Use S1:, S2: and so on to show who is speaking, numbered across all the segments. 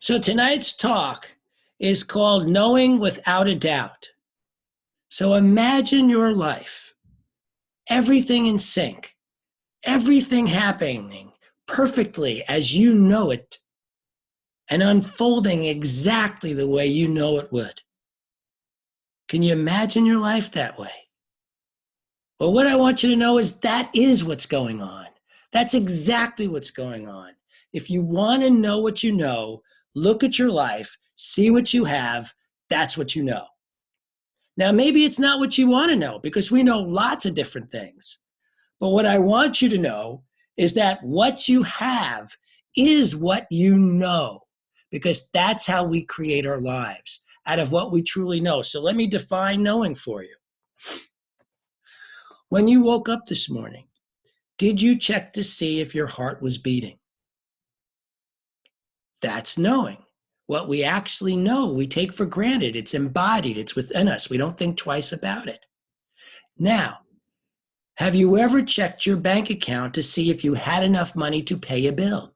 S1: So tonight's talk is called Knowing Without a Doubt. So imagine your life, everything in sync, everything happening perfectly as you know it, and unfolding exactly the way you know it would. Can you imagine your life that way? Well, what I want you to know is that is what's going on. That's exactly what's going on. If you want to know what you know, look at your life, see what you have, that's what you know. Now, maybe it's not what you want to know because we know lots of different things. But what I want you to know is that what you have is what you know, because that's how we create our lives, out of what we truly know. So let me define knowing for you. When you woke up this morning, did you check to see if your heart was beating? That's knowing. What we actually know, we take for granted. It's embodied, it's within us. We don't think twice about it. Now, have you ever checked your bank account to see if you had enough money to pay a bill?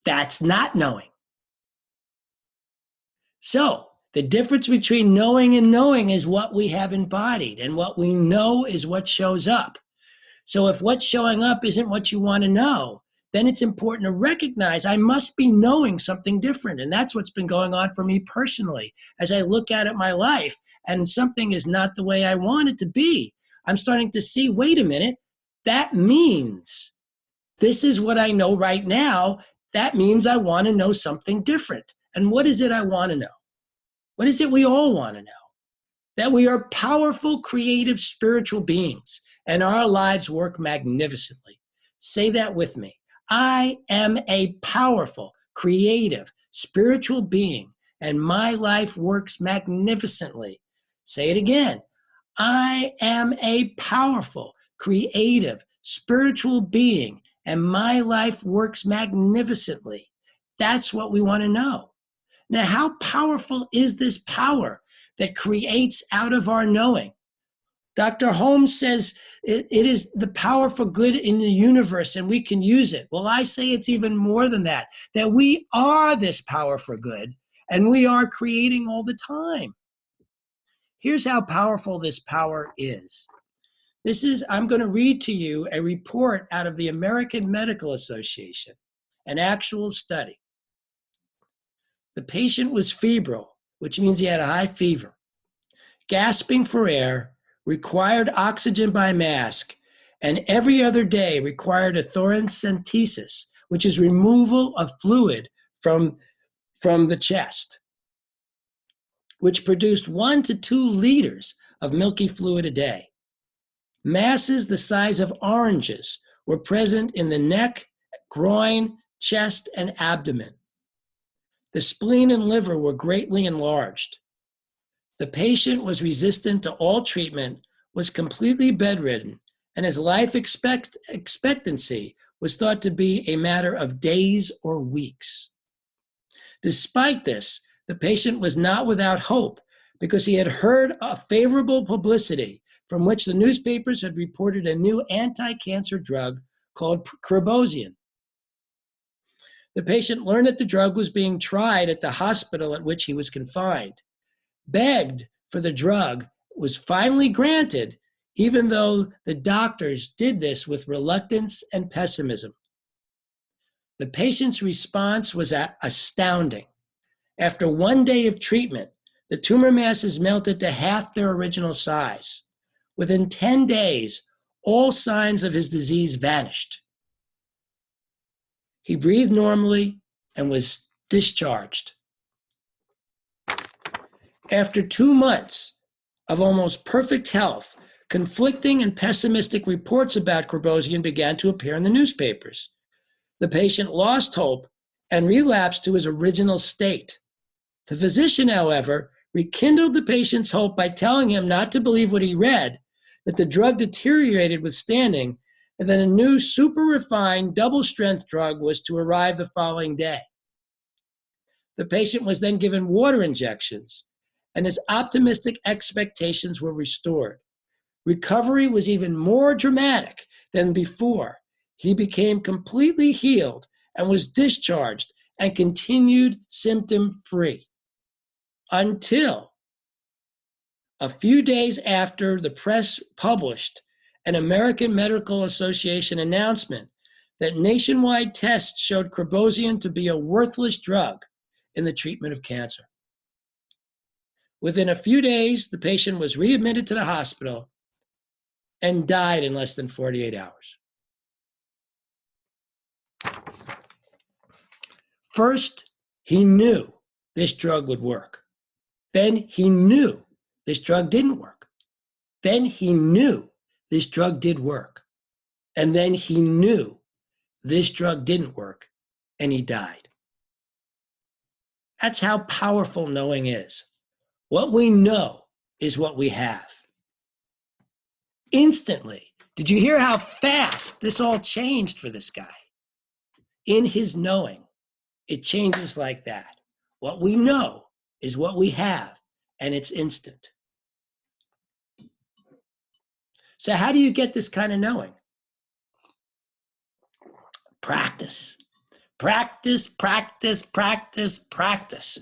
S1: That's not knowing. So, the difference between knowing and knowing is what we have embodied, and what we know is what shows up. So if what's showing up isn't what you want to know, then it's important to recognize I must be knowing something different. And that's what's been going on for me personally. As I look at my life and something is not the way I want it to be, I'm starting to see, wait a minute, that means this is what I know right now. That means I want to know something different. And what is it I want to know? What is it we all want to know? That we are powerful, creative, spiritual beings, and our lives work magnificently. Say that with me. I am a powerful, creative, spiritual being, and my life works magnificently. Say it again. I am a powerful, creative, spiritual being, and my life works magnificently. That's what we want to know. Now, how powerful is this power that creates out of our knowing? Dr. Holmes says it is the power for good in the universe and we can use it. Well, I say it's even more than that we are this power for good and we are creating all the time. Here's how powerful this power is. I'm going to read to you a report out of the American Medical Association, an actual study. The patient was febrile, which means he had a high fever, gasping for air, required oxygen by mask, and every other day required a thoracentesis, which is removal of fluid from the chest, which produced 1 to 2 liters of milky fluid a day. Masses the size of oranges were present in the neck, groin, chest, and abdomen. The spleen and liver were greatly enlarged. The patient was resistant to all treatment, was completely bedridden, and his life expectancy was thought to be a matter of days or weeks. Despite this, the patient was not without hope because he had heard a favorable publicity from which the newspapers had reported a new anti-cancer drug called Rubin. The patient learned that the drug was being tried at the hospital at which he was confined, begged for the drug, was finally granted, even though the doctors did this with reluctance and pessimism. The patient's response was astounding. After 1 day of treatment, the tumor masses melted to half their original size. Within 10 days, all signs of his disease vanished. He breathed normally and was discharged. After 2 months of almost perfect health, conflicting and pessimistic reports about Rubin began to appear in the newspapers. The patient lost hope and relapsed to his original state. The physician, however, rekindled the patient's hope by telling him not to believe what he read, that the drug deteriorated with standing, and that a new super-refined double-strength drug was to arrive the following day. The patient was then given water injections, and his optimistic expectations were restored. Recovery was even more dramatic than before. He became completely healed and was discharged and continued symptom-free until a few days after the press published an American Medical Association announcement that nationwide tests showed carbosian to be a worthless drug in the treatment of cancer. Within a few days, the patient was readmitted to the hospital and died in less than 48 hours. First, he knew this drug would work. Then he knew this drug didn't work. Then he knew this drug did work. And then he knew this drug didn't work, and he died. That's how powerful knowing is. What we know is what we have. Instantly, did you hear how fast this all changed for this guy? In his knowing, it changes like that. What we know is what we have, and it's instant. So how do you get this kind of knowing? Practice. Practice, practice, practice, practice.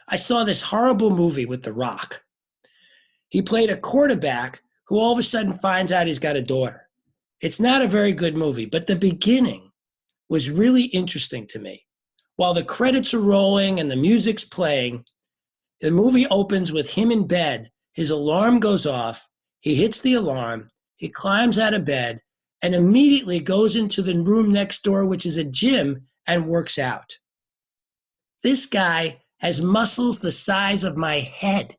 S1: I saw this horrible movie with The Rock. He played a quarterback who all of a sudden finds out he's got a daughter. It's not a very good movie, but the beginning was really interesting to me. While the credits are rolling and the music's playing, the movie opens with him in bed. His alarm goes off. He hits the alarm. He climbs out of bed and immediately goes into the room next door, which is a gym, and works out. This guy has muscles the size of my head.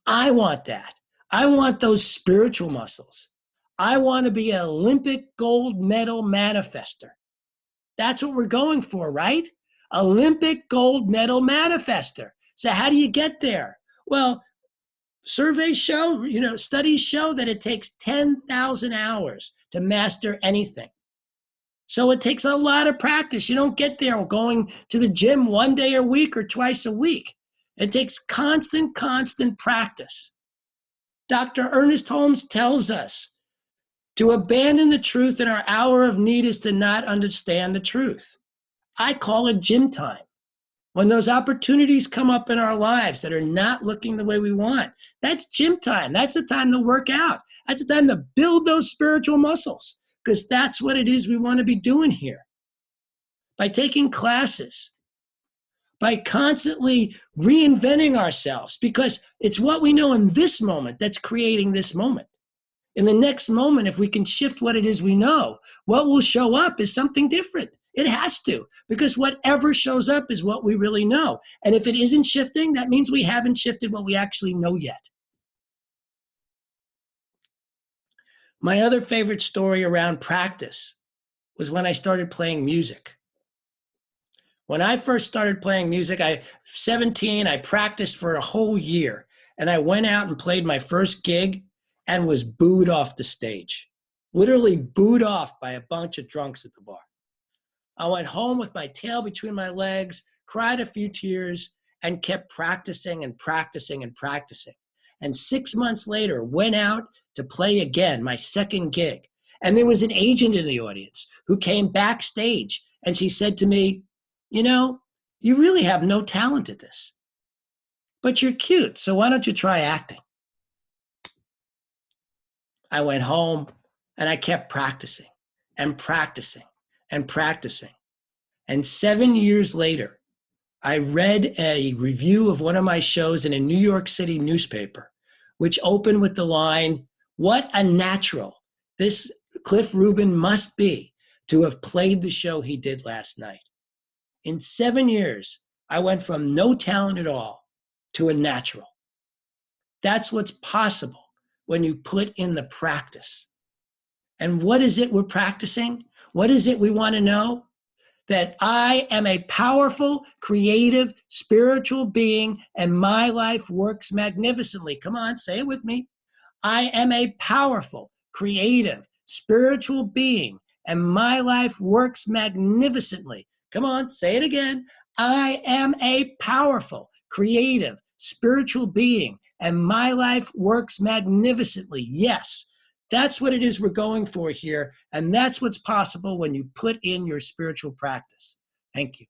S1: I want that. I want those spiritual muscles. I want to be an Olympic gold medal manifester. That's what we're going for, right? Olympic gold medal manifester. So how do you get there? Well, surveys show, studies show that it takes 10,000 hours to master anything. So it takes a lot of practice. You don't get there going to the gym one day a week or twice a week. It takes constant practice. Dr. Ernest Holmes tells us to abandon the truth in our hour of need is to not understand the truth. I call it gym time. When those opportunities come up in our lives that are not looking the way we want, that's gym time. That's the time to work out. That's the time to build those spiritual muscles, because that's what it is we want to be doing here. By taking classes, by constantly reinventing ourselves, because it's what we know in this moment that's creating this moment. In the next moment, if we can shift what it is we know, what will show up is something different. It has to, because whatever shows up is what we really know. And if it isn't shifting, that means we haven't shifted what we actually know yet. My other favorite story around practice was when I started playing music. When I first started playing music, 17, I practiced for a whole year. And I went out and played my first gig and was booed off the stage. Literally booed off by a bunch of drunks at the bar. I went home with my tail between my legs, cried a few tears, and kept practicing and practicing and practicing. And 6 months later, went out to play again, my second gig. And there was an agent in the audience who came backstage, and she said to me, you really have no talent at this, but you're cute, so why don't you try acting? I went home and I kept practicing and practicing and practicing. And 7 years later, I read a review of one of my shows in a New York City newspaper, which opened with the line, "What a natural this Cliff Rubin must be to have played the show he did last night." In 7 years, I went from no talent at all to a natural. That's what's possible when you put in the practice. And what is it we're practicing? What is it we want to know? That I am a powerful, creative, spiritual being, and my life works magnificently. Come on, say it with me. I am a powerful, creative, spiritual being, and my life works magnificently. Come on, say it again. I am a powerful, creative, spiritual being, and my life works magnificently. Yes, that's what it is we're going for here, and that's what's possible when you put in your spiritual practice. Thank you.